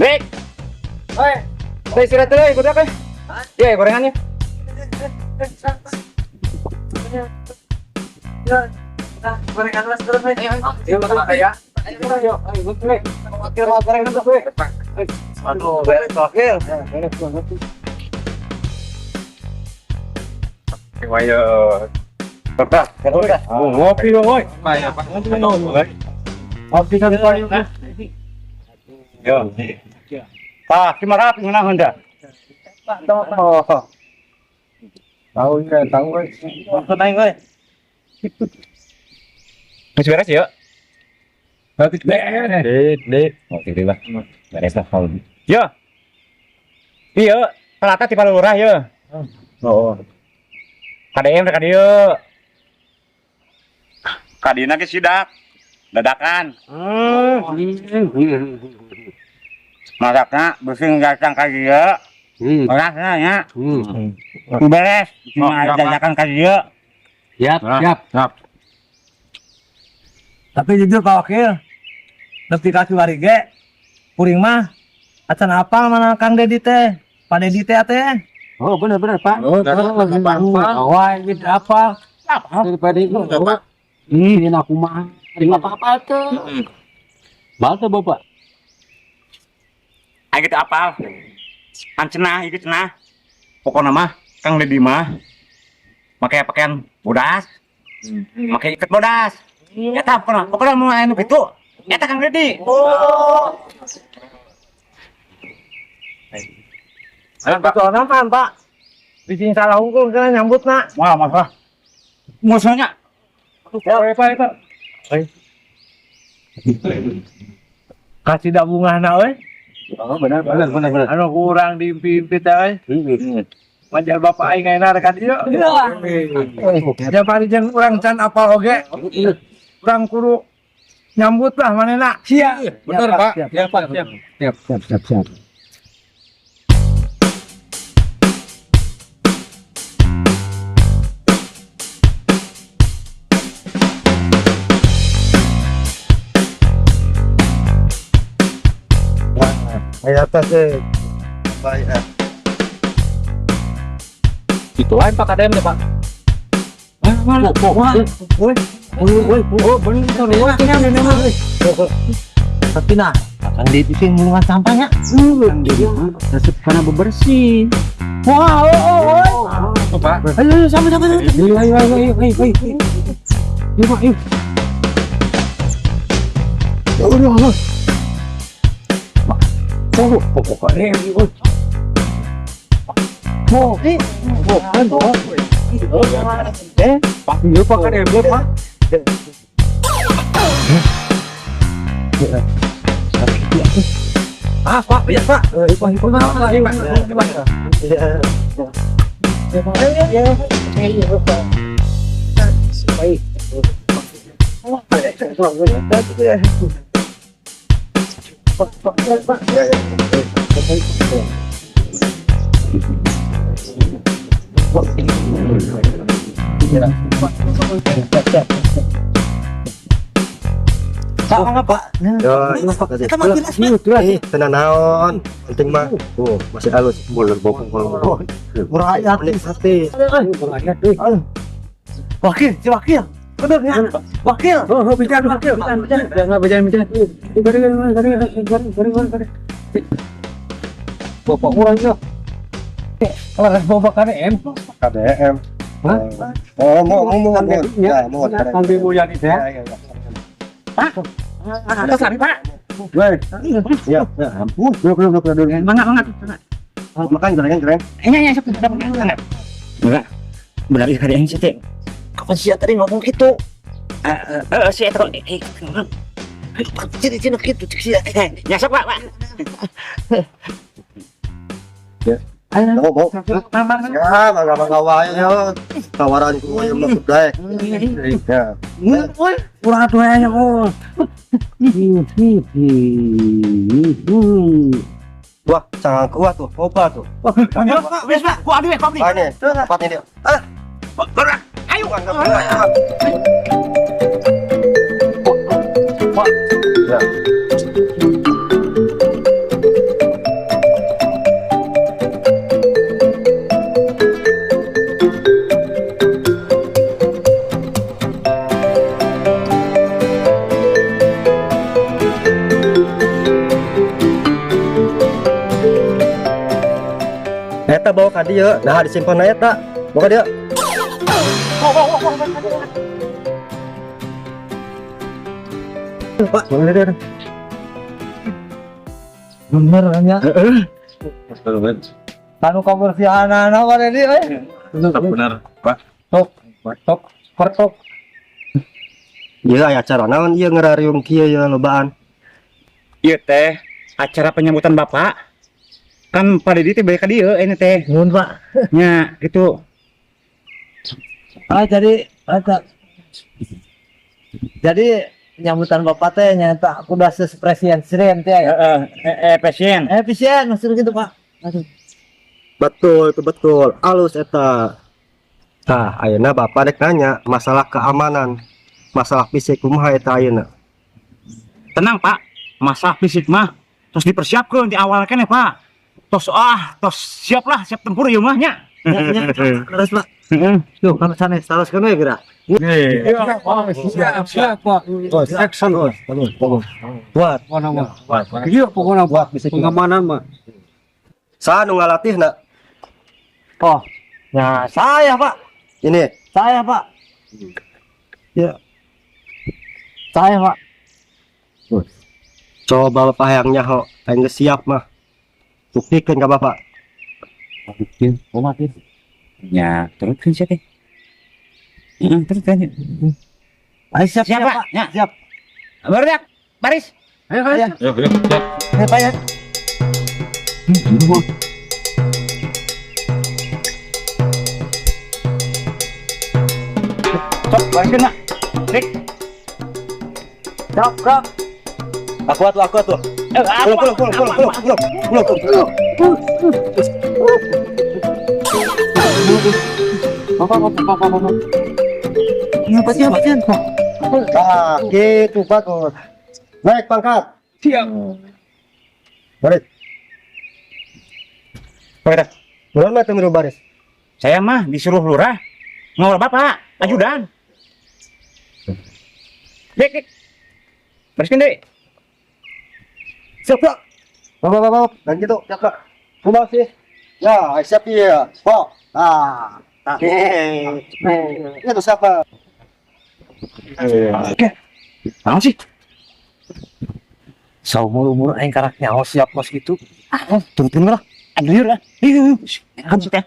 Dek. Oi. Dek istirahat dulu, ikut aku. Iya, gorengannya. Gorengan mas terus, Dek. Ayo, makan ya. Ayo, ikut, Dek. Wakil gorengan terus, Dek. Aduh, beres wakil. Beres banget. Ayo. Tetap, tetap. Ngopi dong, woi. Ngopi kan, woi. Yo. Pak, gimana pengenang Honda? Oh. Tahu ya, tahu woi. Maksud aing woi. Wis beres ya? Bagus beres. Dek. Oke, deh lah. Beres lah kalau. Yo. Iya, pelata di Palurah ya. Oh. KDM rek dieu. Kadina ge sidak. Dadakan. Masakna bersih gacang ka dieu. Orasna nya. Beres. Cuma dadakan ka dieu. Siap. Tapi jujur Pak Wakil, nepi ka kiwari ge, puring mah acan apal mana Kang Dedi teh, Pak Dedi teh teh. Oh benar Pak. Wah ini apa? Daripada itu Pak. Ini aku mah. Apa tuh? Baca Bapak. Aing teh apal. Kan cenah ieu cenah. Pokona mah Kang Dedi mah make pakaian bodas. Make iket bodas. Eta pokona mau anu kitu. Eta Kang Dedi. Oh. Anak betul kan Pak? Bikin salah unggul kena nyambut nak. Wah, masalah. Musuhnya. Pak. Kasih dak bunga na euy. Oh benar. Anu kurang diimpi-impi teh euy. Wajar bapak aing ayeuna rek dieu. Ya pari jeung urang can apal oge. Urang kudu nyambut lah manehna. Siap. Bener Pak. Siap. Aya teh baik. Itu lain Pak KDM nih Pak. Mana? Oh, bener semua kayaknya. Tapi nah, akan dibikin ngulungan sampahnya. Kang Dedi resep karena bebersih. Wah, Pak. ayo sama. Ayo. Yuk, Pak, yuk. Aduh. Oh, pokoknya yuk. Oh, Pak, ieu Pak KDM Pak. Pak, ya Pak. Tenang naon, penting mah. Tuh, masih halus. Boleh bokong kalau Merakyat hati. Wakil. Bener ya? Wakil. Oh, bicara wakil. Bicara. Bapak orangnya. Kalau bapak KDM. Hah? Oh, mau. Ya, mau. Kang Mulyani teh. Ada sari Pak. Weh. Ya, ampun. Belum. Mangga. Makan keren. Iya, sok ada makan. Enggak. Benar ieu KDM sih teh. Kapan sih tadi ngomong gitu? Si eta Jadi gitu sih. nyasap Pak. Mau. Ya, mangga wae ya. Tawaran ku yang masuk daek. Ya. Kurang tuanya oh. Wah, sangat kuat tuh. Opa tuh. Pak, wes Pak. Gua aduh ya, Pak. Ini, tempatnya dia. Ayo. Ya. eta bawa ka dieu. Nah, disimpan na eta. Bawa ka dieu. Pak, boleh deh. Bener nya. Anu kebersihanan apa tadi euy? Benar, Pak. Kortok. Ieu aya acara naon ieu ngarariung kieu ya lobaan. Iya teh, acara penyambutan Bapak. Kan Pak Dedi teh balik ka dieu ini teh. Nuhun, Pak. Nya gitu. Jadi nyambutan Bapak teh nyata kudu presiden teh ya. Pasien. Efisien maksud gitu, Pak. Aduh. Betul, itu betul. Alus eta. Tah, ayeuna Bapak dek nanya masalah keamanan. Masalah fisik kumaha eta ayeuna. Tenang, Pak. Masalah fisik mah terus dipersiapkan di awal kan ya, Pak. Tos siap tempur ya mah nya. Terus, Pak. Yuk, kan sana terus kan ya kira. Siap, Pak. Action, bos. Buat. Iya, pokoknya buat Pengamanan mah. Sa nu ngalatihna? Oh, ya saya, Pak. Ini. Saya, Pak. Ya. Saya, Pak. Coba Bapak hayang nyaho, hayang geus siap mah. Buktikan ka Bapak. Bikin, matiin. Ya, teruskan sih teh. Teruskan. Ayo siap, Pak. Ya. Siap. Berdak, baris. Ayo, Pak. Ayo, siap. Ayo, Pak ya. Sok, barisin nak. Rik. Siap, siap. Aku atuh. Pulang. Pasien. Ah, gitu bagus. Naik pangkat. Siap. Baris. Pak, Bulan mah teu baris. saya mah disuruh lurah ngawal Bapak, ajudan. Dik. Bariskan deh. Siap, Pak. Bapak. Dan gitu, siap, Pak. Kumaha sih? Ya, siap ya. Pak. Itu siapa? Naon sih? Saumur aing karak nyaho siap kos gitu. Turun lah. Aduh lah. Iya. Kan sih teh.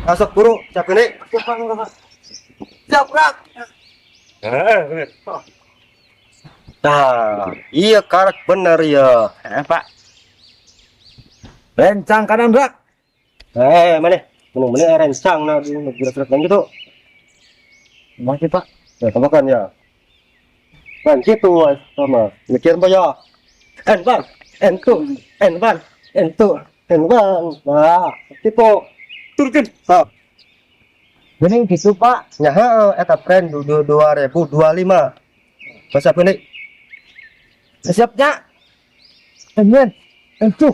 Masuk buru, siap ini. Siap, Pak. Nah, iya karak bener ya. Pak. Rencang kanan, Pak. Mana? Menung rencang nah gerak-gerak gitu. Masih, Pak. Ya, tambahkan ya. Kan gitu, sama. Mikir apa ya? Bang. Bang. Nah, gitu. Turun. Gini gitu, Pak. Nyaha eta tren 2025. Masa ini Siapnya. Engen. Entu.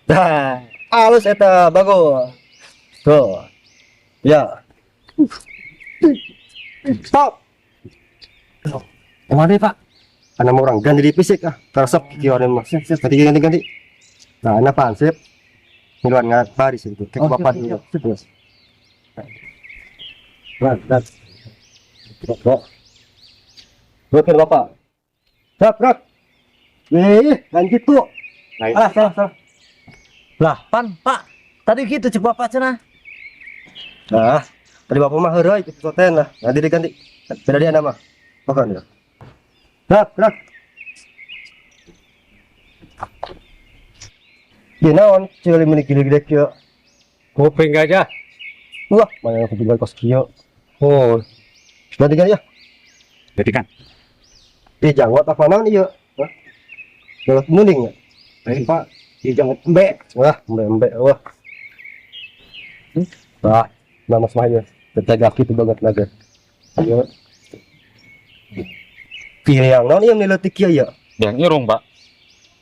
dah halus eta bagus. Tuh. Ya. Stop. Kemana, Pak? Ana mau orang ganti di fisik Tersep kieuan mah. Ganti. Nah, ana pansip. Miluan ngat baris itu. Kek bapak dulu. Terus. Rat. Bukan bapak. Rak. Ganti tuh. Salah. Lah, Pak. Tadi gitu cek Bapak cenah. Nah, tadi bapak mah heureuy kitu soten lah. Nanti diganti. Beda dia nama. Pokoknya. Rak. Dia naon cili meni gede kieu. Kuping aja. Wah, mana aku jual kos kieu. Oh. Ganti ya. Jadi kan. Janggot apa naon ieu? Hah? Janggot muning ya? Pak, janggot embe. Wah, embe. Wah. Wah, nama semuanya. Tetagak itu banget naga. Ayo. Pilih yang naon ieu niletik kieu ya? Yang irung, Pak.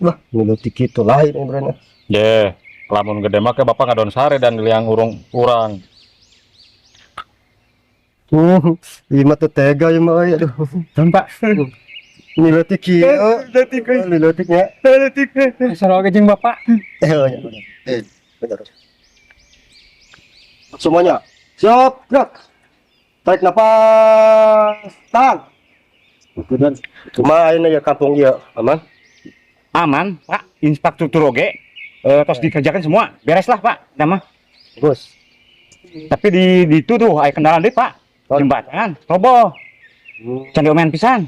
Wah, niletik kitu lain yang berenang. Ye, lamun gede mah ke Bapak ngadon sare dan liang urang. Lima tuh tega ya mak. Aduh. Dan Pak. Nilotik ya. Nilotiknya. Sarua ge jeung Bapak. Oh, ya, benar. Benar. Semuanya siap, gerak. Tarik napas, tahan. Cuma ini ya kampung ya aman. Aman, Pak. Infrastruktur oge. Terus dikerjakan semua. Beres lah, Pak. Nama. Bos. Tapi di itu tuh aya kendaraan deui, Pak. Jembatan, roboh. Can diomen pisan.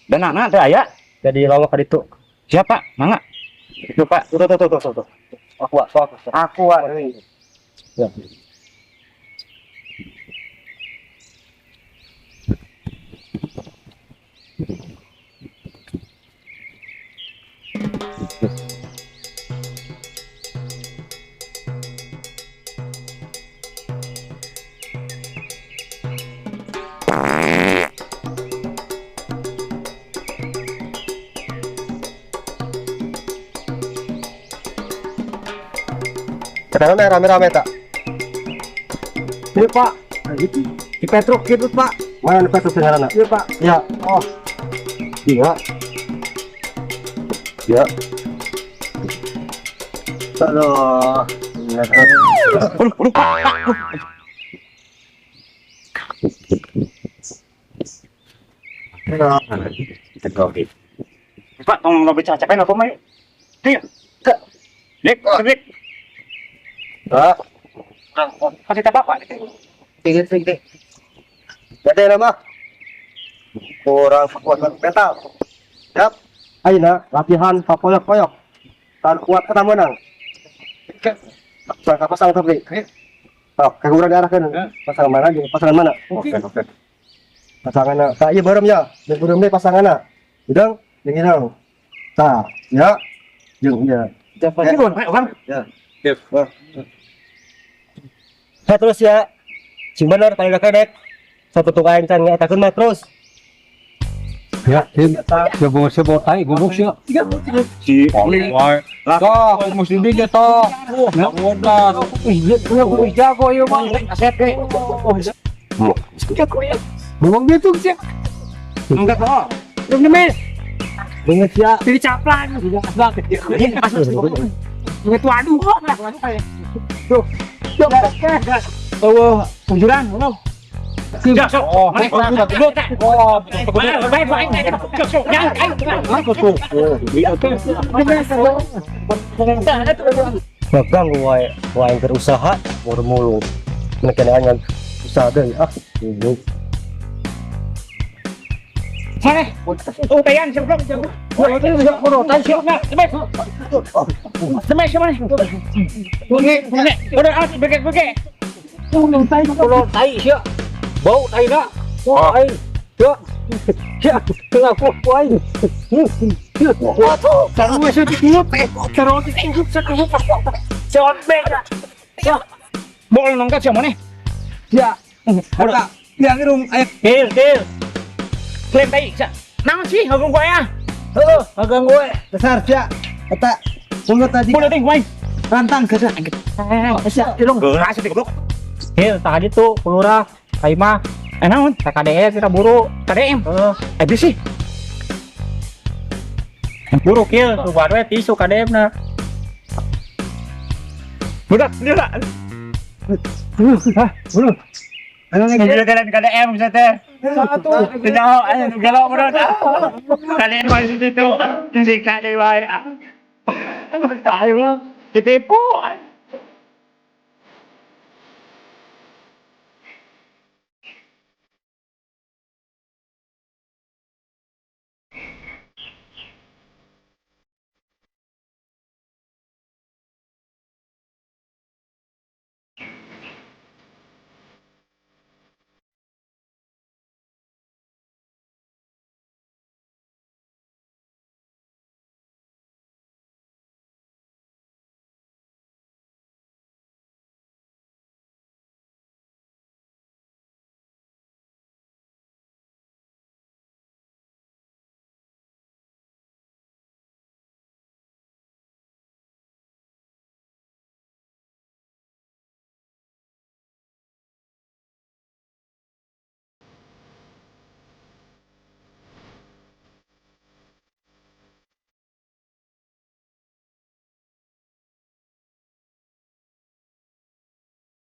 Dan anak teh aya. Jadi lawak ka ditu. Siapa? Mangga. Itu, Pak. Tuh. Aku. Ya. Kenapa rame-rame tak? Ini Pak, di Petruk gitu Pak. Mana di Petruk sekarang? Iya Pak. Ya. Oh. Iya. Ya. Aduh. Waduh, Pak. Pak, tolong lo bicara capain apa mai? Dik. Dik. Ah, Kasih tabak, Pak. tinggi. Jadi nama kurang kekuatan mental. Siap. Ayeuna latihan papoyok-poyok. Tahan kuat kita menang. Sangka pasang tapi. Oh, kayak kurang diarahkan. Pasangan mana aja? Pasangan mana? Oke. Pasangan tak iya barem ya. Barem deh pasangan udang yang ini. Tak, ya. Jeung ya. Ini bukan, Pak, orang. Ya. Terus ya. Sing bener paling kedek. Satu tukang can ngetakeun mah terus. Ya, ya bawa tai gubuk sih. Si Oli. Toh, mesti dia toh. Nggak modal. Gue jago ya bang. Aset, Jago ya. Memang gitu sih. enggak kok. Belum nemen. Banget ya. Pilih caplan. Begitu aduh. Tuh. Oh, kujuran, belum. Oh, Baik. Magang wae berusaha mulu menekan usaha deui ini. Mana? Oh, tayan sebelum. bau tai dah. Oh, ai. Ya. Ya, tengah aku ai. Tahu saya dulu terus ikut sekali. Jangan beda. Ya. Boleh nongkat siapa nih? Ya. Ada yang irung ayo. Kil. Klaim tai. Naon sih hagung gue ya? Heeh, agang gue. Besar sia. Eta pungut tadi Boleh ting, wae. rantang ke sia. Sia irung. Geura sih goblok. Hil tadi tuh pelurah Kaimah Naon? TKDM kita buru. KDM. Habis sih. Buru kill tuh baru tisu KDM na. Budak, dia lah. Buru. Ano lagi? Dia kalian KDM bisa teh. Satu. Tidak, ayo galau bro. Kalian masih itu. Jadi KDM wae. Tahu, ditipu.